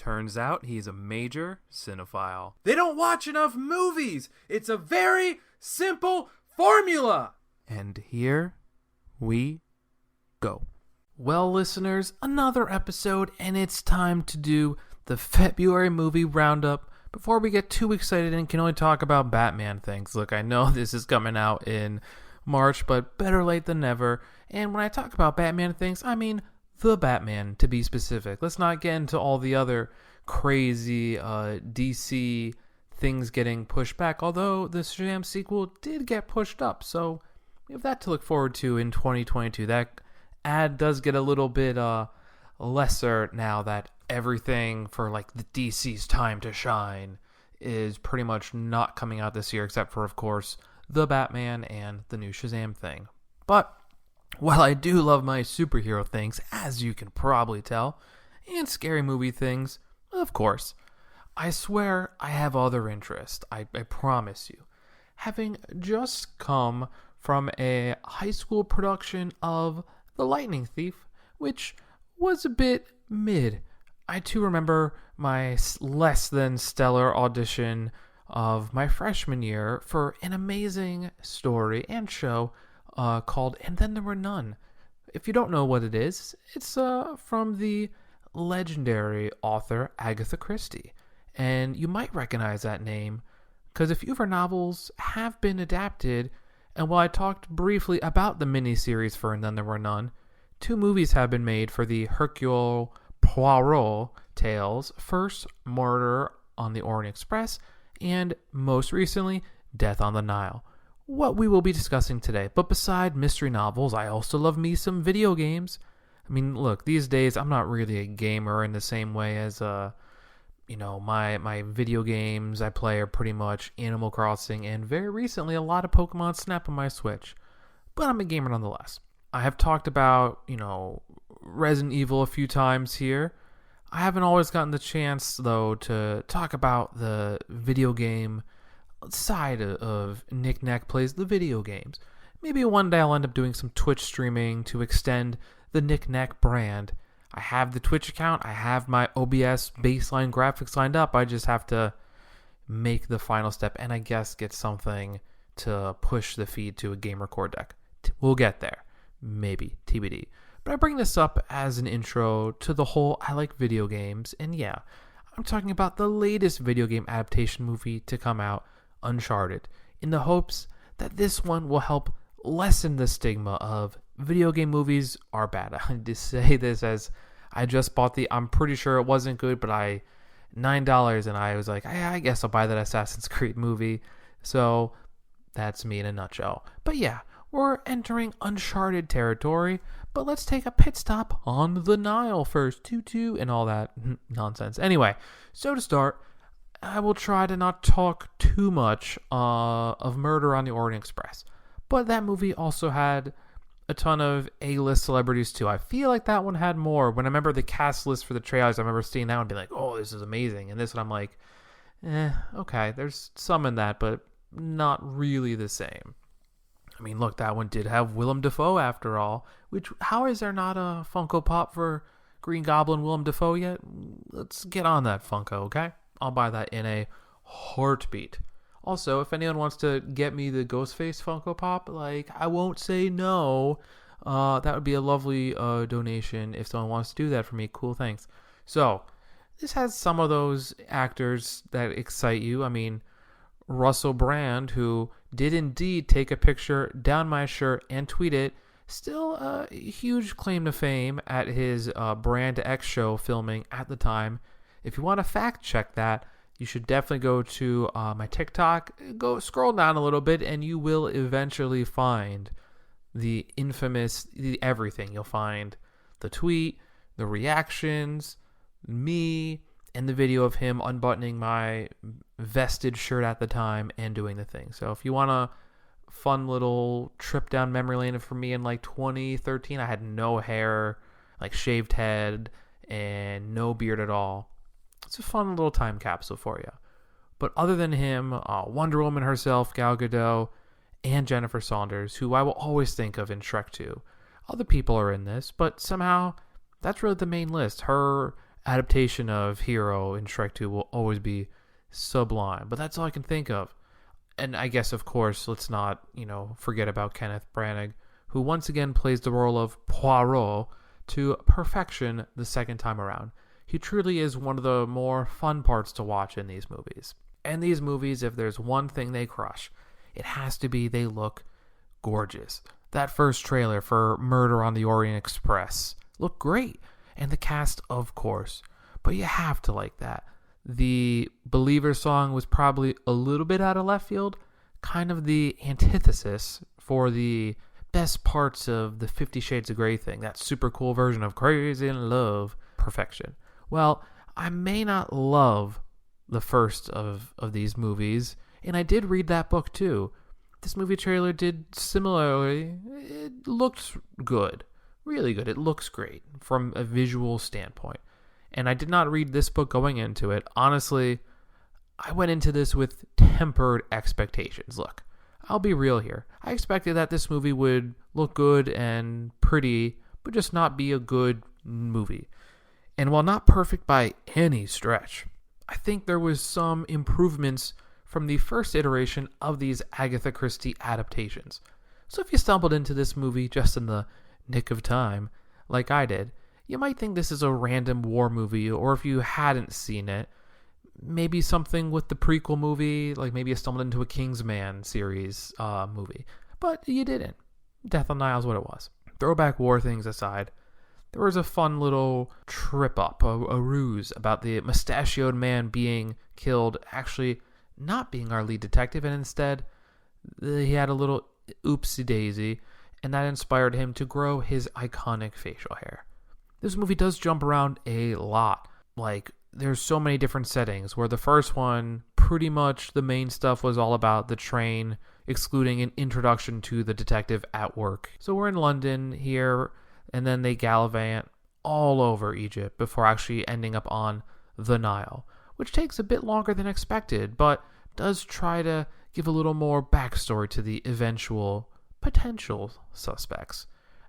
Turns out he's a major cinephile. They don't watch enough movies. It's a very simple formula. And here we go. Well, listeners, another episode, and it's time to do the February movie roundup. Before we get too excited and can only talk about Batman things. Look, I know this is coming out in March, but better late than never. And when I talk about Batman things, I mean the Batman, to be specific. Let's not get into all the other crazy DC things getting pushed back, although the Shazam sequel did get pushed up, so we have that to look forward to in 2022. That ad does get a little bit lesser now that everything for like the DC's time to shine is pretty much not coming out this year, except for, of course, the Batman and the new Shazam thing. But while I do love my superhero things, as you can probably tell, and scary movie things, of course, I swear I have other interests. I promise you. Having just come from a high school production of The Lightning Thief, which was a bit mid. I too remember my less than stellar audition of my freshman year for an amazing story and show called And Then There Were None. If you don't know what it is, it's from the legendary author Agatha Christie. And you might recognize that name because a few of her novels have been adapted. And while I talked briefly about the miniseries for And Then There Were None, 2 movies have been made for the Hercule Poirot tales. First, Murder on the Orient Express, and most recently, Death on the Nile. What we will be discussing today. But beside mystery novels, I also love me some video games. I mean, look, these days I'm not really a gamer in the same way as my video games I play are pretty much Animal Crossing and very recently a lot of Pokemon Snap on my Switch. But I'm a gamer nonetheless. I have talked about, Resident Evil a few times here. I haven't always gotten the chance, though, to talk about the video game side of Nick Nack Plays the Video Games. Maybe one day I'll end up doing some Twitch streaming to extend the Nick Nack brand. I have the Twitch account. I have my OBS baseline graphics lined up. I just have to make the final step and I guess get something to push the feed to a game record deck. We'll get there. Maybe. TBD. But I bring this up as an intro to the whole I like video games. And yeah, I'm talking about the latest video game adaptation movie to come out, Uncharted, in the hopes that this one will help lessen the stigma of video game movies are bad. I just say this as I just bought I'm pretty sure it wasn't good, but $9 and I was like, I guess I'll buy that Assassin's Creed movie. So that's me in a nutshell. But yeah, we're entering Uncharted territory, but let's take a pit stop on the Nile first, tutu, and all that nonsense. Anyway, so to start, I will try to not talk too much of Murder on the Orient Express, but that movie also had a ton of A-list celebrities too. I feel like that one had more. When I remember the cast list for the trailers, I remember seeing that one and being like, oh, this is amazing. And this one I'm like, okay, there's some in that, but not really the same. I mean, look, that one did have Willem Dafoe after all, which, how is there not a Funko Pop for Green Goblin Willem Dafoe yet? Let's get on that Funko, okay? I'll buy that in a heartbeat. Also, if anyone wants to get me the Ghostface Funko Pop, I won't say no. That would be a lovely donation if someone wants to do that for me. Cool, thanks. So, this has some of those actors that excite you. I mean, Russell Brand, who did indeed take a picture down my shirt and tweet it, still a huge claim to fame at his Brand X show filming at the time. If you want to fact check that, you should definitely go to my TikTok, go scroll down a little bit, and you will eventually find the infamous everything. You'll find the tweet, the reactions, me, and the video of him unbuttoning my vested shirt at the time and doing the thing. So if you want a fun little trip down memory lane for me in 2013, I had no hair, shaved head, and no beard at all. It's a fun little time capsule for you. But other than him, Wonder Woman herself, Gal Gadot, and Jennifer Saunders, who I will always think of in Shrek 2. Other people are in this, but somehow that's really the main list. Her adaptation of Hero in Shrek 2 will always be sublime. But that's all I can think of. And I guess, of course, let's not, forget about Kenneth Branagh, who once again plays the role of Poirot to perfection the second time around. He truly is one of the more fun parts to watch in these movies. And these movies, if there's one thing they crush, it has to be they look gorgeous. That first trailer for Murder on the Orient Express looked great. And the cast, of course. But you have to like that. The Believer song was probably a little bit out of left field. Kind of the antithesis for the best parts of the 50 Shades of Grey thing. That super cool version of Crazy in Love. Perfection. Well, I may not love the first of these movies. And I did read that book too. This movie trailer did similarly. It looked good. Really good. It looks great from a visual standpoint. And I did not read this book going into it. Honestly, I went into this with tempered expectations. Look, I'll be real here. I expected that this movie would look good and pretty, but just not be a good movie. And while not perfect by any stretch, I think there was some improvements from the first iteration of these Agatha Christie adaptations. So if you stumbled into this movie just in the nick of time, like I did, you might think this is a random war movie, or if you hadn't seen it, maybe something with the prequel movie, like maybe you stumbled into a Kingsman series movie. But you didn't. Death on Nile is what it was. Throwback war things aside, there was a fun little trip up, a ruse about the mustachioed man being killed, actually not being our lead detective, and instead he had a little oopsie daisy, and that inspired him to grow his iconic facial hair. This movie does jump around a lot. Like, there's so many different settings, where the first one, pretty much the main stuff was all about the train, excluding an introduction to the detective at work. So we're in London here, and then they gallivant all over Egypt before actually ending up on the Nile, which takes a bit longer than expected, but does try to give a little more backstory to the eventual potential suspects.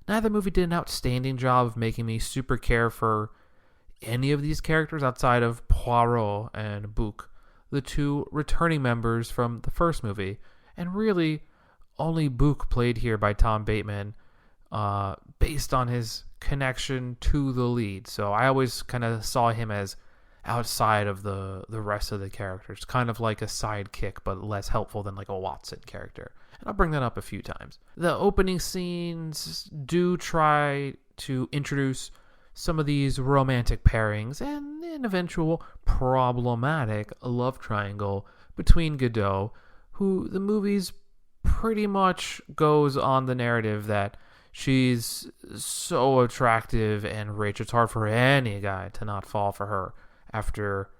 Neither movie did an outstanding job of making me super care for any of these characters outside of Poirot and Bouc, the two returning members from the first movie, and really only Bouc played here by Tom Bateman, based on his connection to the lead. So I always kind of saw him as outside of the rest of the characters, kind of like a sidekick, but less helpful than like a Watson character. And I'll bring that up a few times. The opening scenes do try to introduce some of these romantic pairings and an eventual problematic love triangle between Gadot, who the movie's pretty much goes on the narrative that she's so attractive and rich, it's hard for any guy to not fall for her after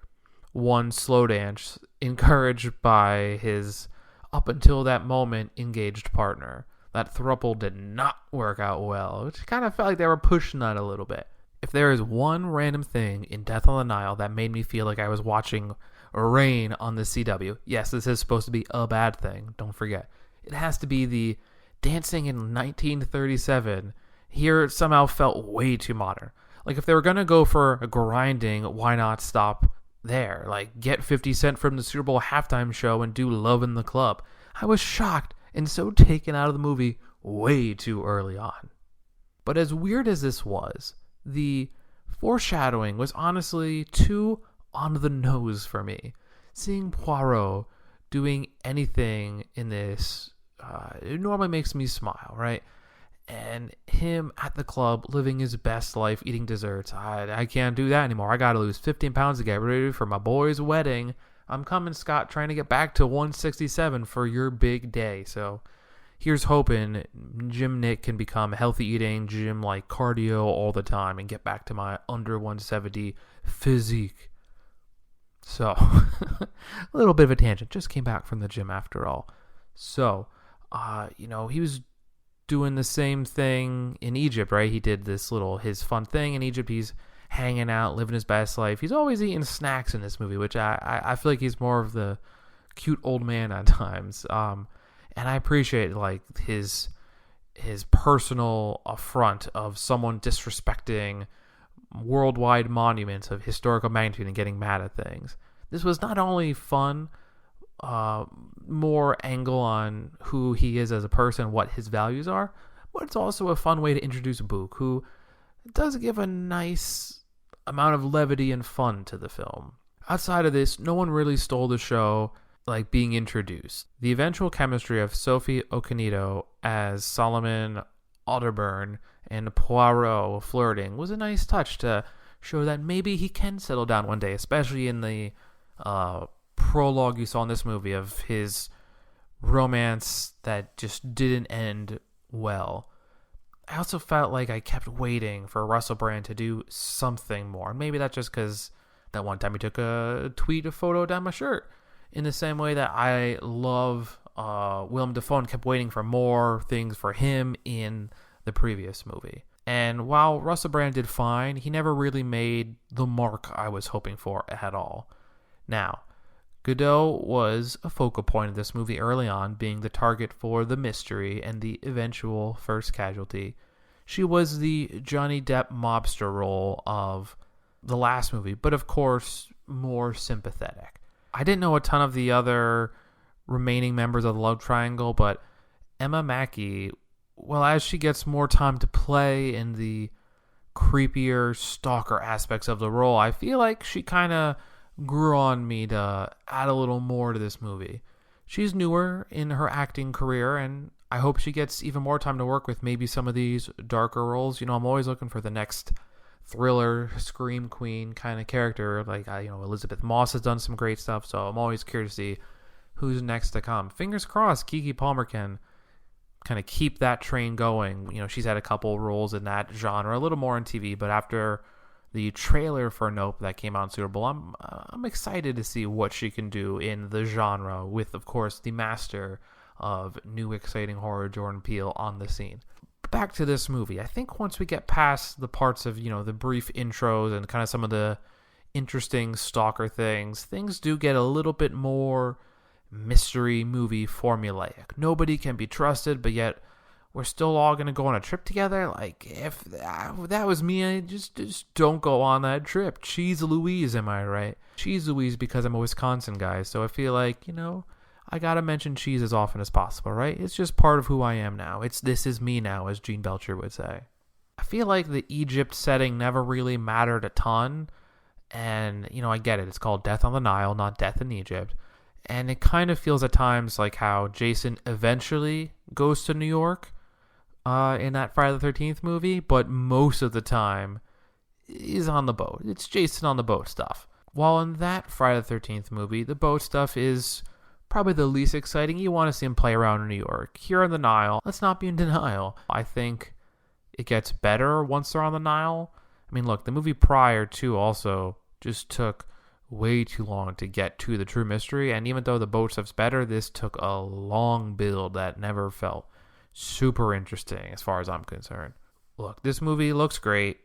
one slow dance encouraged by his, up until that moment, engaged partner. That throuple did not work out well, which kind of felt like they were pushing that a little bit. If there is one random thing in Death on the Nile that made me feel like I was watching Rain on the CW, yes, this is supposed to be a bad thing, don't forget. It has to be the dancing in 1937. Here it somehow felt way too modern. Like, if they were going to go for a grinding, why not stop there? Like, get 50 Cent from the Super Bowl halftime show and do Love in the Club. I was shocked and so taken out of the movie way too early on. But as weird as this was, the foreshadowing was honestly too on the nose for me. Seeing Poirot doing anything in this, it normally makes me smile, right? And him at the club living his best life, eating desserts. I can't do that anymore. I gotta lose 15 pounds to get ready for my boy's wedding. I'm coming, Scott, trying to get back to 167 for your big day. So here's hoping Jim Nick can become healthy eating, gym like cardio all the time, and get back to my under 170 physique. So a little bit of a tangent. Just came back from the gym after all. So, he was doing the same thing in Egypt, right? He did his fun thing in Egypt. He's hanging out, living his best life. He's always eating snacks in this movie, which I feel like he's more of the cute old man at times. And I appreciate like his personal affront of someone disrespecting worldwide monuments of historical magnitude and getting mad at things. This was not only fun, more angle on who he is as a person, what his values are, but it's also a fun way to introduce Book, who does give a nice amount of levity and fun to the film. Outside of this, no one really stole the show like being introduced. The eventual chemistry of Sophie Okonedo as Solomon Alderburn and Poirot flirting was a nice touch to show that maybe he can settle down one day, especially in the prologue you saw in this movie of his romance that just didn't end well. I also felt like I kept waiting for Russell Brand to do something more. Maybe that's just because that one time he took a photo down my shirt. In the same way that I love Willem Dafoe and kept waiting for more things for him in the previous movie. And while Russell Brand did fine, he never really made the mark I was hoping for at all. Now, Gadot was a focal point of this movie early on, being the target for the mystery and the eventual first casualty. She was the Johnny Depp mobster role of the last movie, but of course, more sympathetic. I didn't know a ton of the other remaining members of the love triangle, but Emma Mackey, well, as she gets more time to play in the creepier stalker aspects of the role, I feel like she kind of grew on me to add a little more to this movie. She's newer in her acting career, and I hope she gets even more time to work with maybe some of these darker roles. You know, I'm always looking for the next thriller, scream queen kind of character. Like, Elizabeth Moss has done some great stuff, so I'm always curious to see who's next to come. Fingers crossed Keke Palmer can kind of keep that train going. You know, she's had a couple roles in that genre, a little more on TV, but after the trailer for Nope that came out in Super Bowl, I'm excited to see what she can do in the genre with, of course, the master of new exciting horror, Jordan Peele, on the scene. Back to this movie. I think once we get past the parts of, the brief intros and kind of some of the interesting stalker things do get a little bit more mystery movie formulaic. Nobody can be trusted, but yet we're still all going to go on a trip together. Like, if that was me, I just don't go on that trip. Cheese Louise, am I right? Cheese Louise, because I'm a Wisconsin guy, so I feel like, I gotta mention cheese as often as possible, right? It's just part of who I am now. This is me now, as Gene Belcher would say. I feel like the Egypt setting never really mattered a ton, and, I get it. It's called Death on the Nile, not Death in Egypt. And it kind of feels at times like how Jason eventually goes to New York in that Friday the 13th movie, but most of the time is on the boat. It's Jason on the boat stuff. While in that Friday the 13th movie, the boat stuff is probably the least exciting. You want to see him play around in New York. Here on the Nile, let's not be in denial. I think it gets better once they're on the Nile. I mean, look, the movie prior to also just took way too long to get to the true mystery, and even though the boat stuff's better, this took a long build that never felt super interesting as far as I'm concerned. Look, this movie looks great.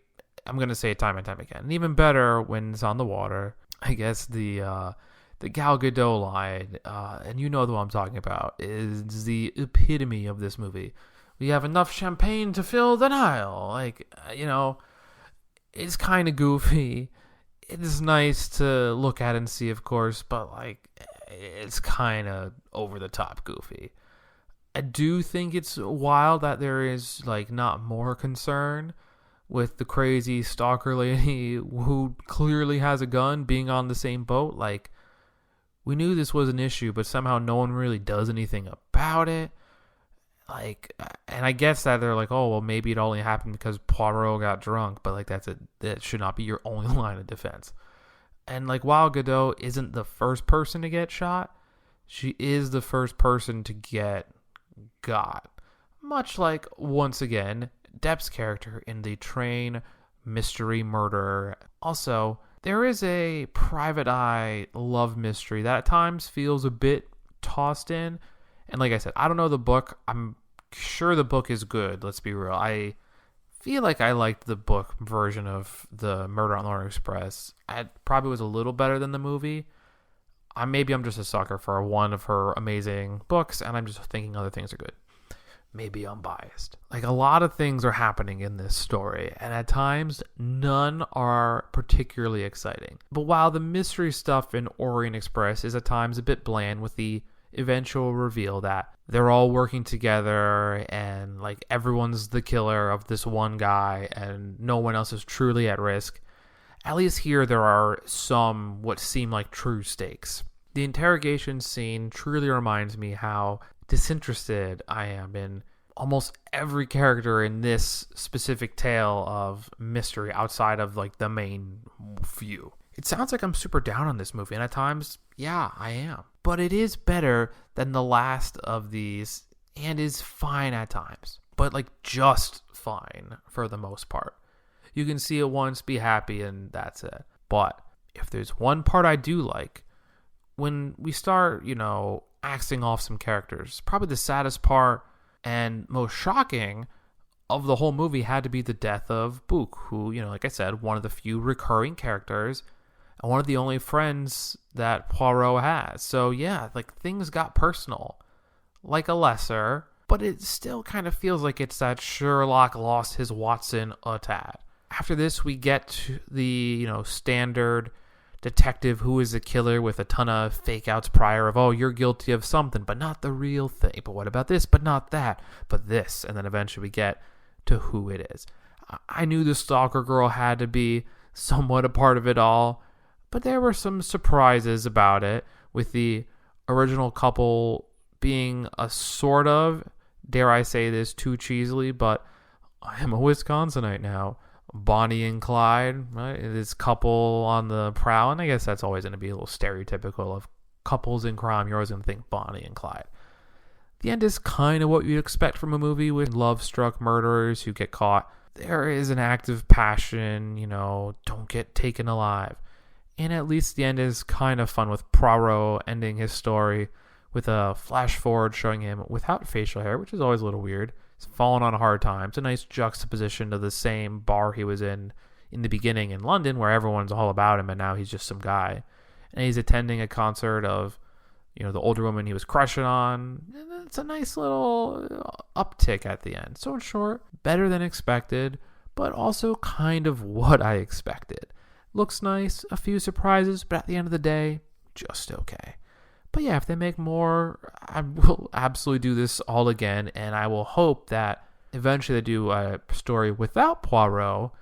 I'm going to say it time and time again. And even better when it's on the water. I guess the Gal Gadot line, and you know the one I'm talking about, is the epitome of this movie. We have enough champagne to fill the Nile. Like, it's kind of goofy. It's nice to look at and see, of course, but, it's kind of over-the-top goofy. I do think it's wild that there is, not more concern with the crazy stalker lady who clearly has a gun being on the same boat. We knew this was an issue, but somehow no one really does anything about it. And I guess that they're like, oh, well, maybe it only happened because Poirot got drunk, but that should not be your only line of defense. And while Gadot isn't the first person to get shot, she is the first person to get got. Much like, once again, Depp's character in the train mystery murder. Also, there is a private eye love mystery that at times feels a bit tossed in. And like I said, I don't know the book. I'm sure the book is good. Let's be real. I feel like I liked the book version of the Murder on the Orient Express. It probably was a little better than the movie. Maybe I'm just a sucker for one of her amazing books, and I'm just thinking other things are good. maybe unbiased. Like, a lot of things are happening in this story, and at times, none are particularly exciting. But while the mystery stuff in Orient Express is at times a bit bland, with the eventual reveal that they're all working together and like everyone's the killer of this one guy and no one else is truly at risk, at least here there are some what seem like true stakes. The interrogation scene truly reminds me how disinterested I am in almost every character in this specific tale of mystery outside of like the main few. It sounds like I'm super down on this movie, and at times, yeah, I am. But it is better than the last of these, and is fine at times. But like just fine for the most part. You can see it once, be happy, and that's it. But if there's one part I do like, when we start, axing off some characters, probably the saddest part and most shocking of the whole movie had to be the death of Book, who, like I said, one of the few recurring characters and one of the only friends that Poirot has. So yeah, like things got personal, like a lesser, but it still kind of feels like it's that Sherlock lost his Watson a tad. After this, we get to the, standard detective who is a killer with a ton of fake outs prior of, oh, you're guilty of something, but not the real thing. But what about this? But not that. But this. And then eventually we get to who it is. I knew the stalker girl had to be somewhat a part of it all, but there were some surprises about it, with the original couple being a sort of, dare I say this too cheesily, but I am a Wisconsinite now, Bonnie and Clyde, right? This couple on the prowl, and I guess that's always going to be a little stereotypical of couples in crime. You're always going to think Bonnie and Clyde. The end is kind of what you'd expect from a movie with love-struck murderers who get caught. There is an act of passion, don't get taken alive. And at least the end is kind of fun, with Poirot ending his story with a flash forward showing him without facial hair, which is always a little weird. He's fallen on hard times. A nice juxtaposition to the same bar he was in the beginning in London, where everyone's all about him, and now he's just some guy. And he's attending a concert of, the older woman he was crushing on. And it's a nice little uptick at the end. So in short, better than expected, but also kind of what I expected. Looks nice, a few surprises, but at the end of the day, just okay. But yeah, if they make more, I will absolutely do this all again, and I will hope that eventually they do a story without Poirot,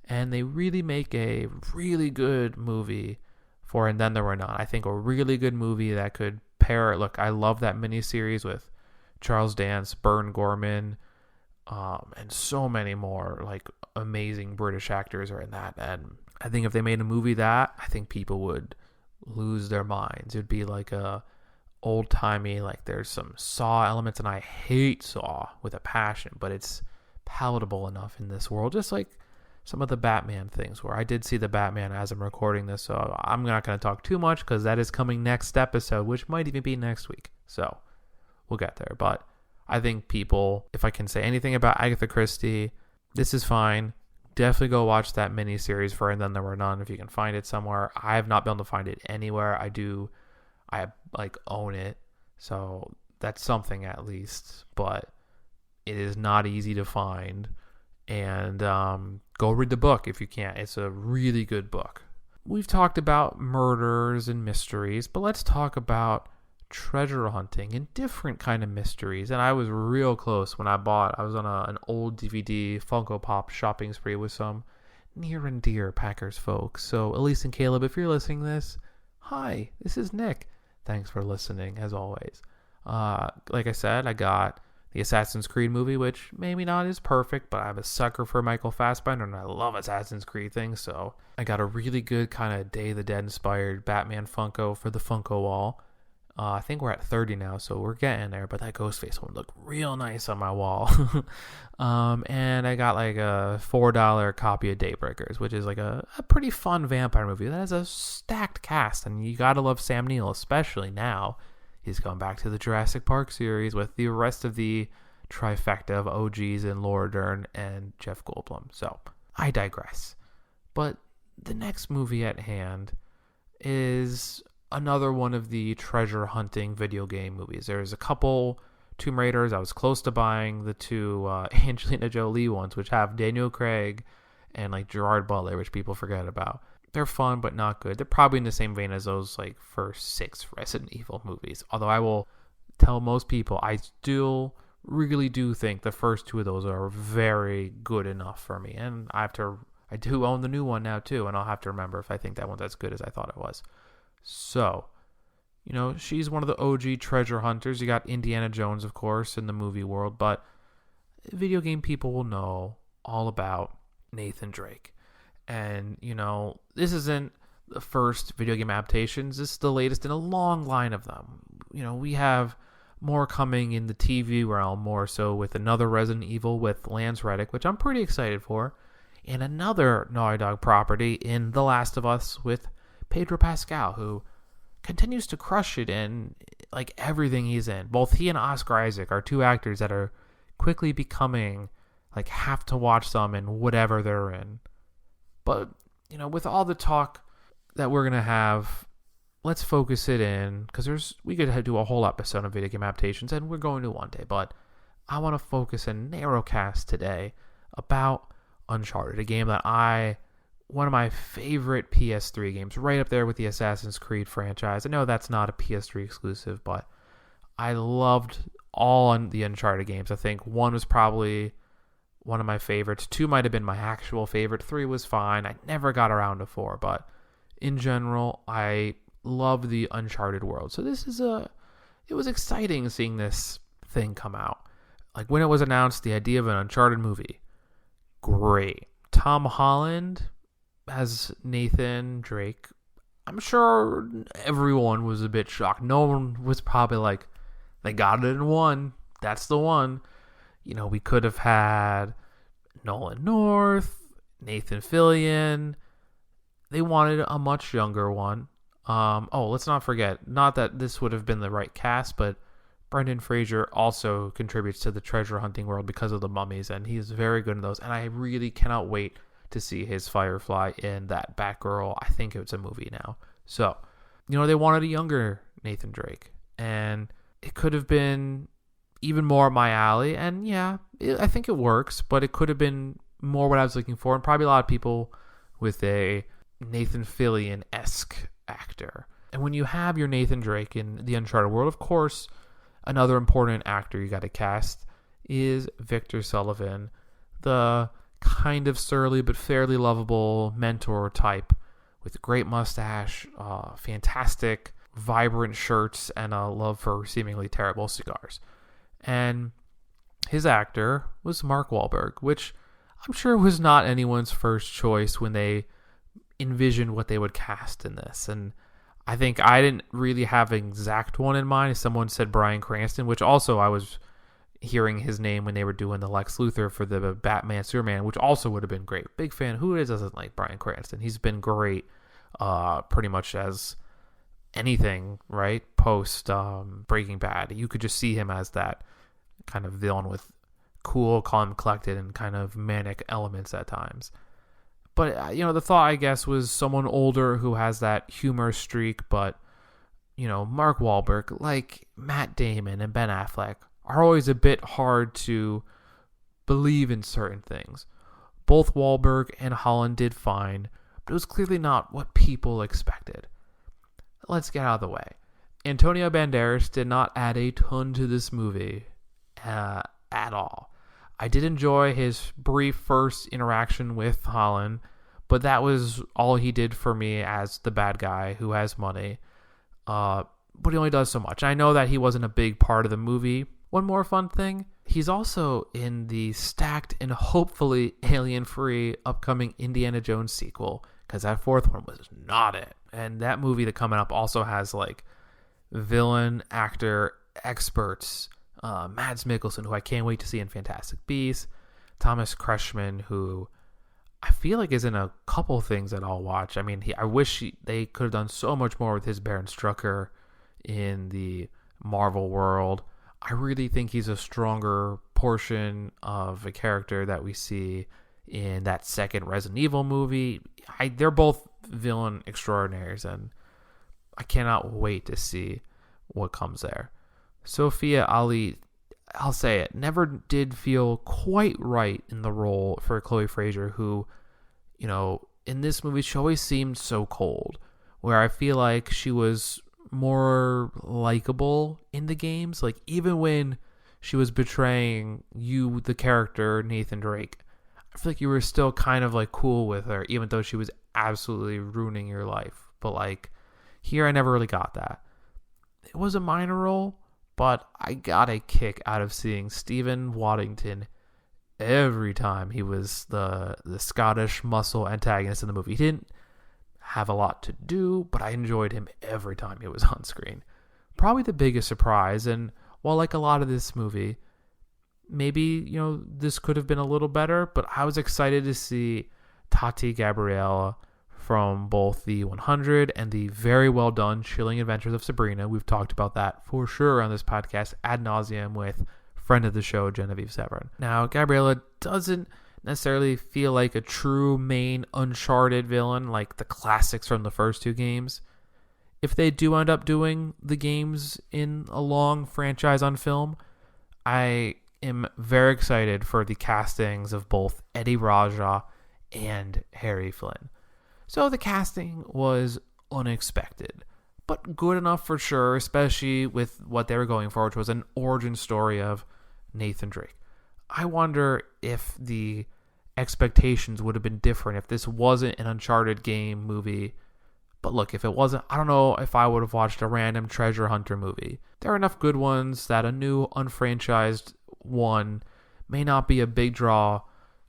and they really make a really good movie for And Then There Were None. I think a really good movie that could pair, look, I love that miniseries with Charles Dance, Bern Gorman, and so many more, like, amazing British actors are in that, and I think if they made a movie that, I think people would lose their minds. It would be like a old-timey, like there's some Saw elements, and I hate Saw with a passion, but it's palatable enough in this world, just like some of the Batman things, where I did see the Batman as I'm recording this, so I'm not going to talk too much because that is coming next episode, which might even be next week, so we'll get there. But I think people, if I can say anything about Agatha Christie, this is fine. Definitely go watch that miniseries for And Then There Were None if you can find it somewhere. I have not been able to find it anywhere. I own it, so that's something at least, but it is not easy to find. And go read the book if you can. It's a really good book. We've talked about murders and mysteries, but let's talk about treasure hunting and different kind of mysteries. And I was real close when I was on an old DVD Funko Pop shopping spree with some near and dear Packers folks. So Elise and Caleb, if you're listening to this, hi, this is Nick. Thanks for listening, as always. Like I said, I got the Assassin's Creed movie, which maybe not is perfect, but I'm a sucker for Michael Fassbender, and I love Assassin's Creed things, so I got a really good kind of Day of the Dead inspired Batman Funko for the Funko wall. I think we're at 30 now, so we're getting there, but that Ghostface one looked real nice on my wall. And I got like a $4 copy of Daybreakers, which is like a pretty fun vampire movie that has a stacked cast, and you gotta love Sam Neill, especially now. He's going back to the Jurassic Park series with the rest of the trifecta of OGs and Laura Dern and Jeff Goldblum. So, I digress. But the next movie at hand is another one of the treasure hunting video game movies. There's a couple Tomb Raiders. I was close to buying the two Angelina Jolie ones, which have Daniel Craig and like Gerard Butler, which people forget about. They're fun, but not good. They're probably in the same vein as those like first 6 Resident Evil movies. Although I will tell most people, I still really do think the first 2 of those are very good enough for me. And I do own the new one now too, and I'll have to remember if I think that one's as good as I thought it was. So, she's one of the OG treasure hunters. You got Indiana Jones, of course, in the movie world, but video game people will know all about Nathan Drake. And, this isn't the first video game adaptations. This is the latest in a long line of them. We have more coming in the TV realm, more so with another Resident Evil with Lance Reddick, which I'm pretty excited for, and another Naughty Dog property in The Last of Us with Pedro Pascal, who continues to crush it in like everything he's in. Both he and Oscar Isaac are 2 actors that are quickly becoming like have to watch them in whatever they're in. But, with all the talk that we're going to have, let's focus it in, because we could do a whole episode of video game adaptations, and we're going to one day, but I want to focus a narrowcast today about Uncharted, a game that one of my favorite PS3 games, right up there with the Assassin's Creed franchise. I know that's not a PS3 exclusive, but I loved all the Uncharted games. I think 1 was probably one of my favorites. 2 might have been my actual favorite. 3 was fine. I never got around to 4, but in general, I love the Uncharted world. So it was exciting seeing this thing come out. Like when it was announced, the idea of an Uncharted movie, great. Tom Holland as Nathan Drake, I'm sure everyone was a bit shocked. No one was probably like, they got it in 1. That's the one. We could have had Nolan North, Nathan Fillion. They wanted a much younger one. Let's not forget, not that this would have been the right cast, but Brendan Fraser also contributes to the treasure hunting world because of the mummies, and he is very good in those. And I really cannot wait to see his Firefly in that Batgirl. I think it's a movie now. So, they wanted a younger Nathan Drake, and it could have been even more up my alley. And yeah, I think it works, but it could have been more what I was looking for, and probably a lot of people with a Nathan Fillion-esque actor. And when you have your Nathan Drake in the Uncharted world, of course, another important actor you got to cast is Victor Sullivan, the kind of surly but fairly lovable mentor type with a great mustache, fantastic, vibrant shirts, and a love for seemingly terrible cigars. And his actor was Mark Wahlberg, which I'm sure was not anyone's first choice when they envisioned what they would cast in this. And I think I didn't really have an exact one in mind. Someone said Bryan Cranston, which also I was hearing his name when they were doing the Lex Luthor for the Batman Superman, which also would have been great. Big fan. Who doesn't like Bryan Cranston? He's been great pretty much as anything, right? Post Breaking Bad. You could just see him as that kind of villain with cool, calm, collected, and kind of manic elements at times. But, the thought, I guess, was someone older who has that humor streak, but, Mark Wahlberg, like Matt Damon and Ben Affleck, are always a bit hard to believe in certain things. Both Wahlberg and Holland did fine, but it was clearly not what people expected. Let's get out of the way. Antonio Banderas did not add a ton to this movie at all. I did enjoy his brief first interaction with Holland, but that was all he did for me as the bad guy who has money. But he only does so much. I know that he wasn't a big part of the movie. One more fun thing, he's also in the stacked and hopefully alien-free upcoming Indiana Jones sequel, because that 4th one was not it. And that movie that coming up also has like villain actor experts, Mads Mikkelsen, who I can't wait to see in Fantastic Beasts, Thomas Kretschmann, who I feel like is in a couple things that I'll watch. I mean, I wish they could have done so much more with his Baron Strucker in the Marvel world. I really think he's a stronger portion of a character that we see in that second Resident Evil movie. They're both villain extraordinaires, and I cannot wait to see what comes there. Sophia Ali I'll say it, never did feel quite right in the role for Chloe Frazer, who, in this movie, she always seemed so cold, where I feel like she was more likable in the games. Like, even when she was betraying you, the character, Nathan Drake, I feel like you were still kind of like cool with her, even though she was absolutely ruining your life. But like, here I never really got that. It was a minor role, but I got a kick out of seeing Stephen Waddington every time he was the Scottish muscle antagonist in the movie. He didn't have a lot to do, but I enjoyed him every time he was on screen. Probably the biggest surprise, and while like a lot of this movie, maybe, this could have been a little better, but I was excited to see Tati Gabriella from both the 100 and the very well done Chilling Adventures of Sabrina. We've talked about that for sure on this podcast ad nauseum with friend of the show, Genevieve Severin. Now, Gabriella doesn't necessarily feel like a true main Uncharted villain like the classics from the first two games. If they do end up doing the games in a long franchise on film, I am very excited for the castings of both Eddie Raja and Harry Flynn. So the casting was unexpected, but good enough for sure, especially with what they were going for, which was an origin story of Nathan Drake. I wonder if the expectations would have been different if this wasn't an Uncharted game movie. But look, if it wasn't, I don't know if I would have watched a random treasure hunter movie. There are enough good ones that a new unfranchised one may not be a big draw.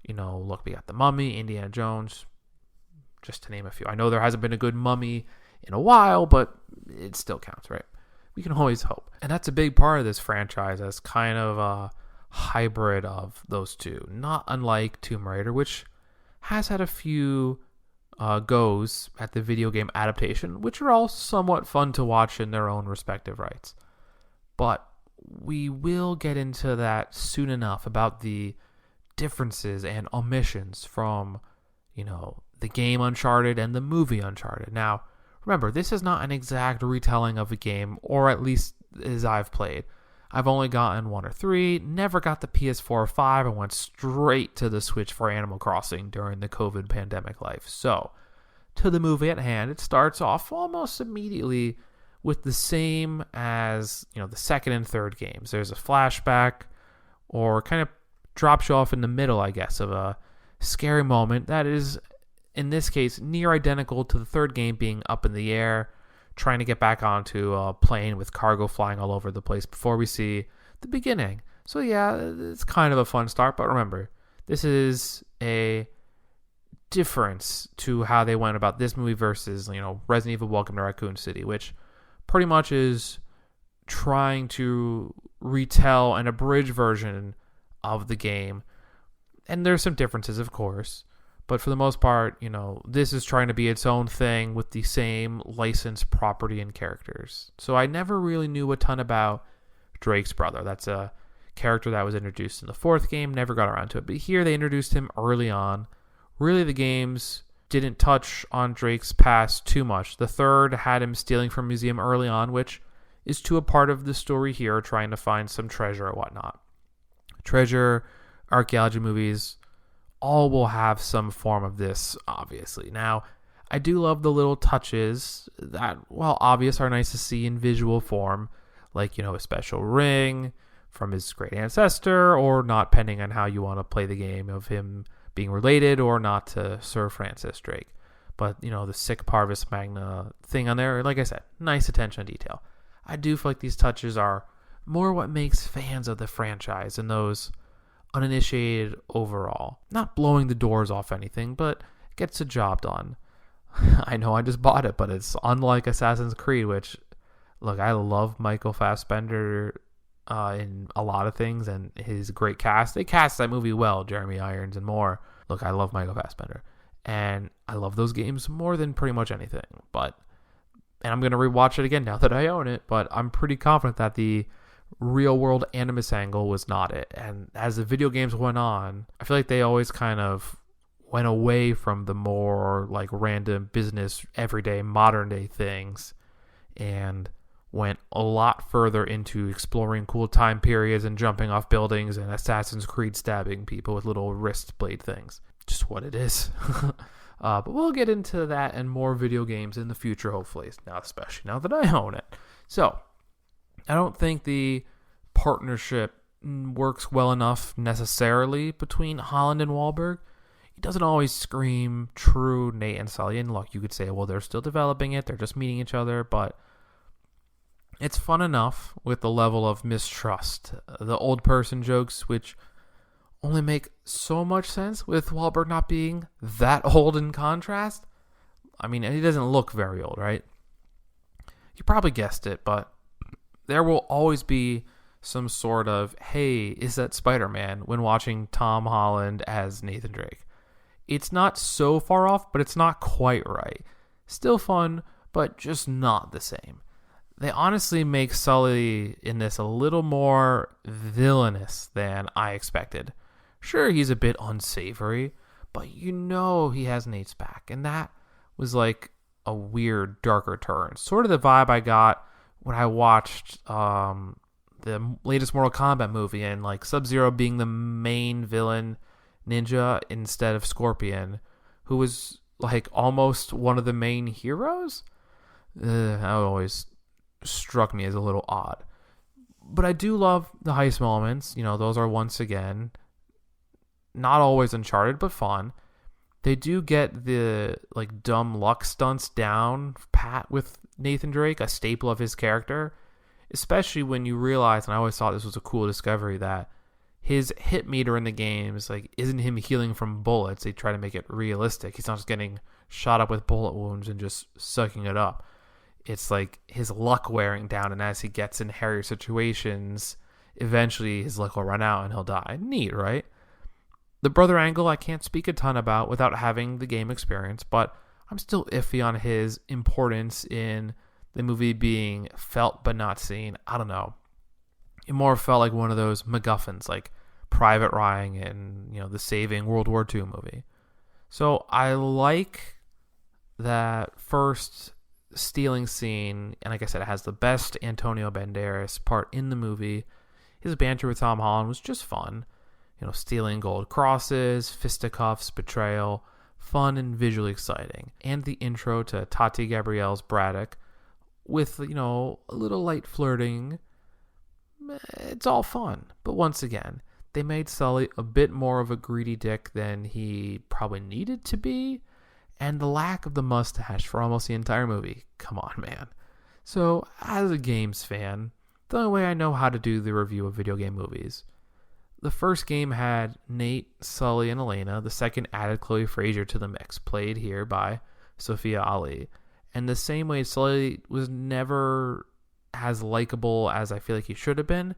Look, we got The Mummy, Indiana Jones, just to name a few. I know there hasn't been a good Mummy in a while, but it still counts, right? We can always hope. And that's a big part of this franchise as kind of a hybrid of those two. Not unlike Tomb Raider, which has had a few goes at the video game adaptation, which are all somewhat fun to watch in their own respective rights. But we will get into that soon enough about the differences and omissions from, the game Uncharted and the movie Uncharted. Now, remember, this is not an exact retelling of a game, or at least as I've played. I've only gotten 1 or 3, never got the PS4 or 5, and went straight to the Switch for Animal Crossing during the COVID pandemic life. So, to the movie at hand, it starts off almost immediately with the same as, the second and third games. There's a flashback, or kind of drops you off in the middle, I guess, of a scary moment that is, in this case, near identical to the third game, being up in the air, trying to get back onto a plane with cargo flying all over the place before we see the beginning. So yeah, it's kind of a fun start, but remember, this is a difference to how they went about this movie versus, Resident Evil Welcome to Raccoon City, which pretty much is trying to retell an abridged version of the game. And there's some differences, of course. But for the most part, this is trying to be its own thing with the same licensed property and characters. So I never really knew a ton about Drake's brother. That's a character that was introduced in the fourth game, never got around to it. But here they introduced him early on. Really, the games didn't touch on Drake's past too much. The third had him stealing from a museum early on, which is to a part of the story here, trying to find some treasure or whatnot. Treasure, archaeology movies, all will have some form of this, obviously. Now, I do love the little touches that, while obvious, are nice to see in visual form, like, a special ring from his great ancestor, or not, depending on how you want to play the game, of him being related or not to Sir Francis Drake. But, the sick Parvis Magna thing on there, like I said, nice attention to detail. I do feel like these touches are more what makes fans of the franchise and those uninitiated overall. Not blowing the doors off anything, but gets the job done. I know I just bought it, but it's unlike Assassin's Creed, which, look, I love Michael Fassbender in a lot of things, and his great cast. They cast that movie well, Jeremy Irons and more. Look, I love Michael Fassbender, and I love those games more than pretty much anything. And I'm going to rewatch it again now that I own it, but I'm pretty confident that the real world animus angle was not it. And as the video games went on, I feel like they always kind of went away from the more like random business, everyday, modern day things, and went a lot further into exploring cool time periods and jumping off buildings and Assassin's Creed stabbing people with little wrist blade things. Just what it is. But we'll get into that and more video games in the future, hopefully, especially now that I own it. So, I don't think the partnership works well enough necessarily between Holland and Wahlberg. He doesn't always scream true Nate and Sully. And look, you could say, well, they're still developing it. They're just meeting each other. But it's fun enough with the level of mistrust. The old person jokes, which only make so much sense with Wahlberg not being that old in contrast. I mean, he doesn't look very old, right? You probably guessed it, but there will always be some sort of, hey, is that Spider-Man when watching Tom Holland as Nathan Drake. It's not so far off, but it's not quite right. Still fun, but just not the same. They honestly make Sully in this a little more villainous than I expected. Sure, he's a bit unsavory, but you know he has Nate's back, and that was like a weird, darker turn. Sort of the vibe I got when I watched the latest Mortal Kombat movie, and like Sub-Zero being the main villain ninja instead of Scorpion, who was like almost one of the main heroes. That always struck me as a little odd. But I do love the heist moments. You know, those are once again not always Uncharted, but fun. They do get the like dumb luck stunts down pat with Nathan Drake, a staple of his character. Especially when you realize, and I always thought this was a cool discovery, that his hit meter in the games like isn't him healing from bullets. They try to make it realistic. He's not just getting shot up with bullet wounds and just sucking it up. It's like his luck wearing down, and as he gets in hairier situations, eventually his luck will run out and he'll die. Neat, right? The brother angle I can't speak a ton about without having the game experience, but I'm still iffy on his importance in the movie being felt but not seen. I don't know. It more felt like one of those MacGuffins, like Private Ryan and, you know, the Saving World War II movie. So I like that first stealing scene, and like I said, it has the best Antonio Banderas part in the movie. His banter with Tom Holland was just fun. You know, stealing gold crosses, fisticuffs, betrayal, fun and visually exciting. And the intro to Tati Gabrielle's Braddock with, you know, a little light flirting. It's all fun. But once again, they made Sully a bit more of a greedy dick than he probably needed to be. And the lack of the mustache for almost the entire movie. Come on, man. So, as a games fan, the only way I know how to do the review of video game movies. The first game had Nate, Sully, and Elena. The second added Chloe Frazier to the mix, played here by Sophia Ali. And the same way Sully was never as likable as I feel like he should have been,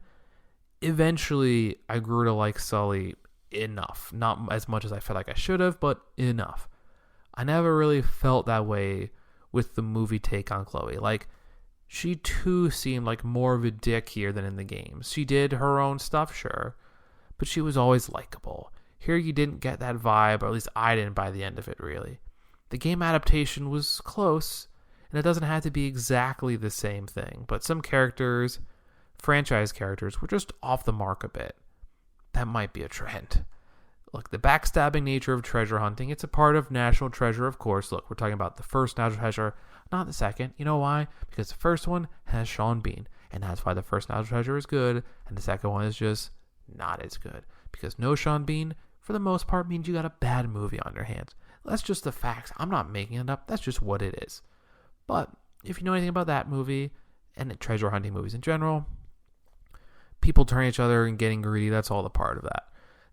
eventually I grew to like Sully enough. Not as much as I felt like I should have, but enough. I never really felt that way with the movie take on Chloe. Like, she too seemed like more of a dick here than in the games. She did her own stuff, sure, but she was always likable. Here you didn't get that vibe, or at least I didn't by the end of it, really. The game adaptation was close, and it doesn't have to be exactly the same thing, but some characters, franchise characters, were just off the mark a bit. That might be a trend. Look, the backstabbing nature of treasure hunting, it's a part of National Treasure, of course. Look, we're talking about the first National Treasure, not the second. You know why? Because the first one has Sean Bean, and that's why the first National Treasure is good, and the second one is just not as good. Because no Sean Bean, for the most part, means you got a bad movie on your hands. That's just the facts. I'm not making it up. That's just what it is. But if you know anything about that movie, and treasure hunting movies in general, people turning each other and getting greedy, that's all the part of that.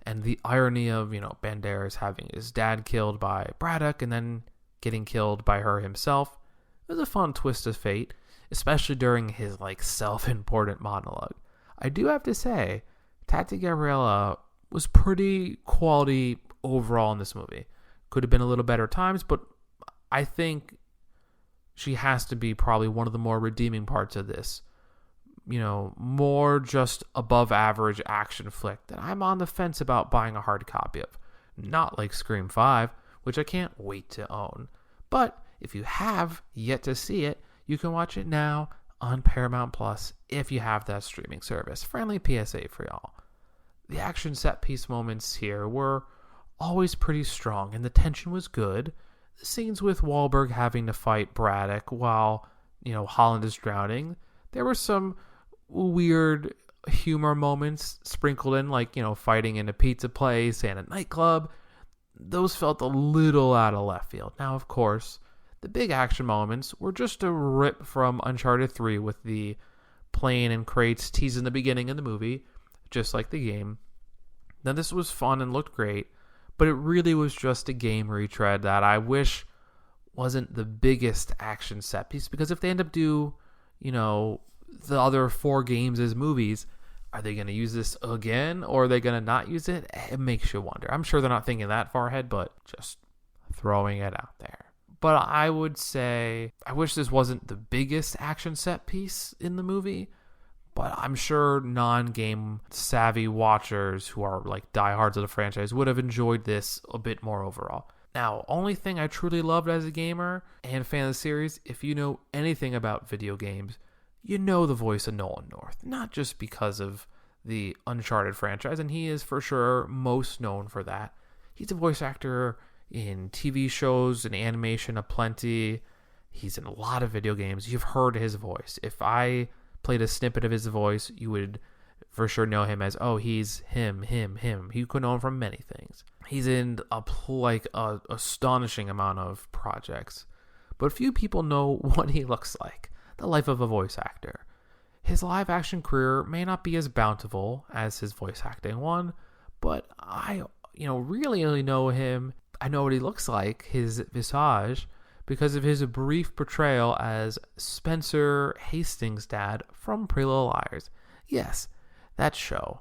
And the irony of, you know, Banderas having his dad killed by Braddock and then getting killed by her himself, it was a fun twist of fate, especially during his, like, self-important monologue. I do have to say, Tati Gabriella was pretty quality overall in this movie. Could have been a little better at times, but I think she has to be probably one of the more redeeming parts of this. You know, more just above average action flick that I'm on the fence about buying a hard copy of. Not like Scream 5, which I can't wait to own. But if you have yet to see it, you can watch it now on Paramount Plus if you have that streaming service. Friendly PSA for y'all. The action set piece moments here were always pretty strong, and the tension was good. The scenes with Wahlberg having to fight Braddock while, Holland is drowning, there were some weird humor moments sprinkled in, like, fighting in a pizza place and a nightclub. Those felt a little out of left field. Now, of course, the big action moments were just a rip from Uncharted 3 with the plane and crates teased in the beginning of the movie, just like the game. Now, this was fun and looked great, but it really was just a game retread that I wish wasn't the biggest action set piece, because if they end up the other 4 games as movies, are they going to use this again, or are they going to not use it? It makes you wonder. I'm sure they're not thinking that far ahead, but just throwing it out there. But I would say I wish this wasn't the biggest action set piece in the movie, but I'm sure non-game savvy watchers who are like diehards of the franchise would have enjoyed this a bit more overall. Now, only thing I truly loved as a gamer and fan of the series, if you know anything about video games, you know the voice of Nolan North, not just because of the Uncharted franchise, and he is for sure most known for that. He's a voice actor in TV shows and animation aplenty. He's in a lot of video games. You've heard his voice. If I played a snippet of his voice, you would for sure know him as, oh, he's him. You could know him from many things. He's in a astonishing amount of projects, but few people know what he looks like. The life of a voice actor. His live action career may not be as bountiful as his voice acting one, but I, really only know him. I know what he looks like, his visage, because of his brief portrayal as Spencer Hastings' dad from Pretty Little Liars. Yes, that show.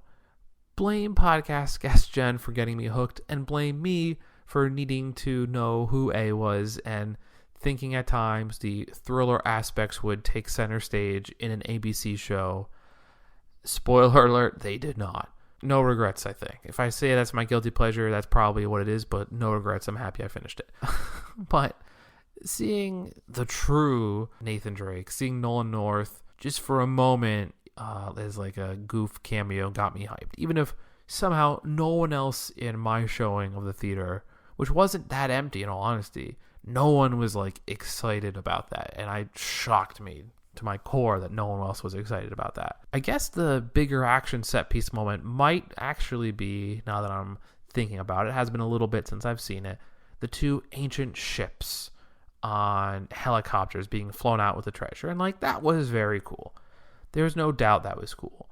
Blame podcast guest Jen for getting me hooked, and blame me for needing to know who A was and thinking at times the thriller aspects would take center stage in an ABC show. Spoiler alert, they did not. No regrets, I think. If I say that's my guilty pleasure, that's probably what it is, but no regrets. I'm happy I finished it. But seeing the true Nathan Drake, seeing Nolan North, just for a moment, as like a goof cameo, got me hyped. Even if somehow no one else in my showing of the theater, which wasn't that empty in all honesty, no one was like excited about that, and it shocked me to my core that no one else was excited about that. I guess the bigger action set piece moment might actually be, now that I'm thinking about it, it has been a little bit since I've seen it, the 2 ancient ships on helicopters being flown out with the treasure, and like that was very cool. There's no doubt that was cool.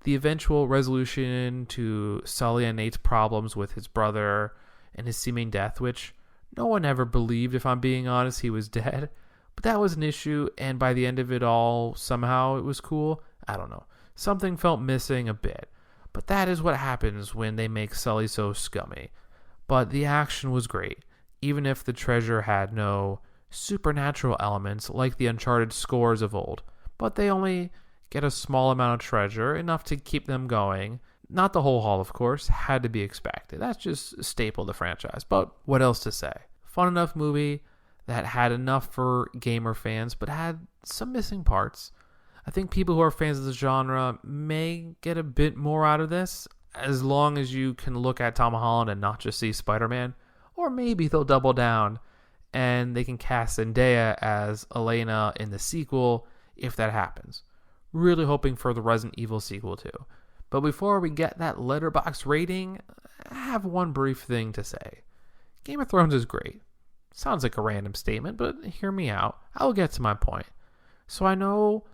The eventual resolution to Sully and Nate's problems with his brother and his seeming death, which no one ever believed, if I'm being honest, he was dead. But that was an issue, and by the end of it all, somehow it was cool. I don't know. Something felt missing a bit. But that is what happens when they make Sully so scummy. But the action was great, even if the treasure had no supernatural elements like the Uncharted scores of old. But they only get a small amount of treasure, enough to keep them going. Not the whole haul, of course, had to be expected. That's just a staple of the franchise. But what else to say? Fun enough movie that had enough for gamer fans, but had some missing parts. I think people who are fans of the genre may get a bit more out of this, as long as you can look at Tom Holland and not just see Spider-Man. Or maybe they'll double down and they can cast Zendaya as Elena in the sequel, if that happens. Really hoping for the Resident Evil sequel too. But before we get that Letterboxd rating, I have one brief thing to say. Game of Thrones is great. Sounds like a random statement, but hear me out. I'll get to my point. So I know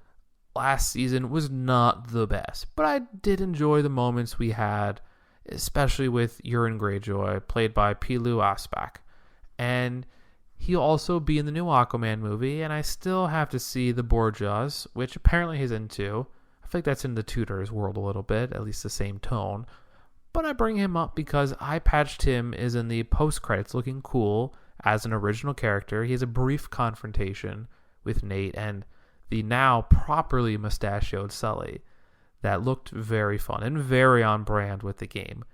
last season was not the best, but I did enjoy the moments we had, especially with Euron Greyjoy, played by Pilu Aspak. And he'll also be in the new Aquaman movie, and I still have to see the Borgias, which apparently he's into. I think that's in the Tudors world a little bit, at least the same tone. But I bring him up because Eye Patch Tim is in the post-credits looking cool as an original character. He has a brief confrontation with Nate and the now properly mustachioed Sully that looked very fun and very on brand with the game.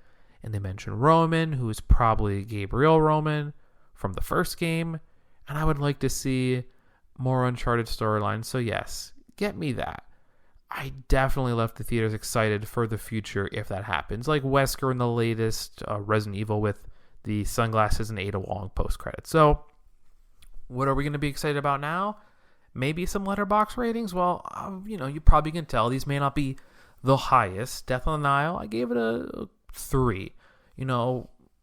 And they mention Roman, who is probably Gabriel Roman from the first game. And I would like to see more Uncharted storylines. So yes, get me that. I definitely left the theaters excited for the future if that happens. Like Wesker in the latest Resident Evil with the sunglasses and Ada Wong post-credits. So, what are we going to be excited about now? Maybe some letterbox ratings? Well, you probably can tell these may not be the highest. Death on the Nile, I gave it a 3.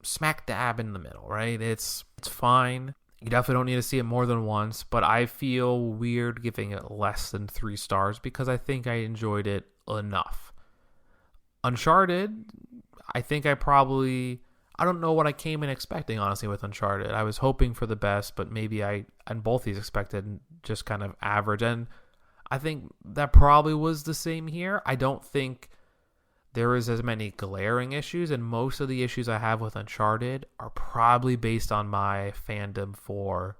Smack dab in the middle, right? It's fine. You definitely don't need to see it more than once, but I feel weird giving it less than 3 stars because I think I enjoyed it enough. Uncharted, I think I don't know what I came in expecting, honestly, with Uncharted. I was hoping for the best, but maybe I, and both these expected just kind of average, and I think that probably was the same here. I don't think there is as many glaring issues, and most of the issues I have with Uncharted are probably based on my fandom for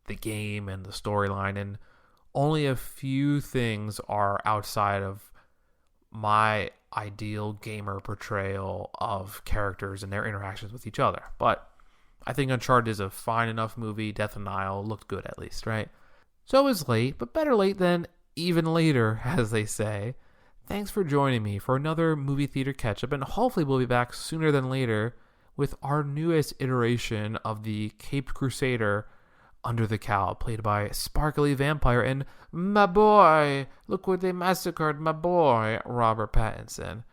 the game and the storyline, and only a few things are outside of my ideal gamer portrayal of characters and their interactions with each other. But I think Uncharted is a fine enough movie. Death on the Nile looked good at least, right? So it was late, but better late than even later, as they say. Thanks for joining me for another movie theater catch-up, and hopefully we'll be back sooner than later with our newest iteration of the Caped Crusader under the cowl, played by Sparkly Vampire and my boy, look what they massacred, my boy, Robert Pattinson.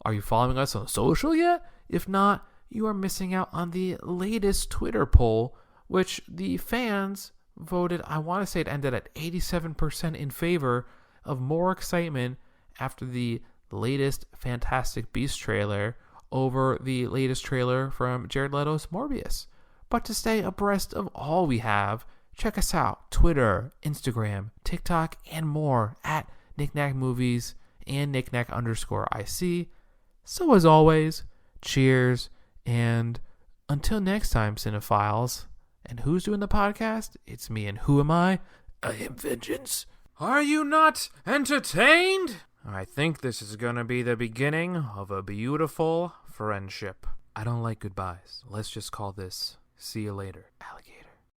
Are you following us on social yet? If not, you are missing out on the latest Twitter poll, which the fans voted, I want to say it ended at 87% in favor of more excitement after the latest Fantastic Beasts trailer over the latest trailer from Jared Leto's Morbius. But to stay abreast of all we have, check us out, Twitter, Instagram, TikTok, and more at Knickknack Movies and Knickknack_IC. So as always, cheers, and until next time, cinephiles. And who's doing the podcast? It's me, and who am I? I am Vengeance. Are you not entertained? I think this is going to be the beginning of a beautiful friendship. I don't like goodbyes. Let's just call this see you later, alligator.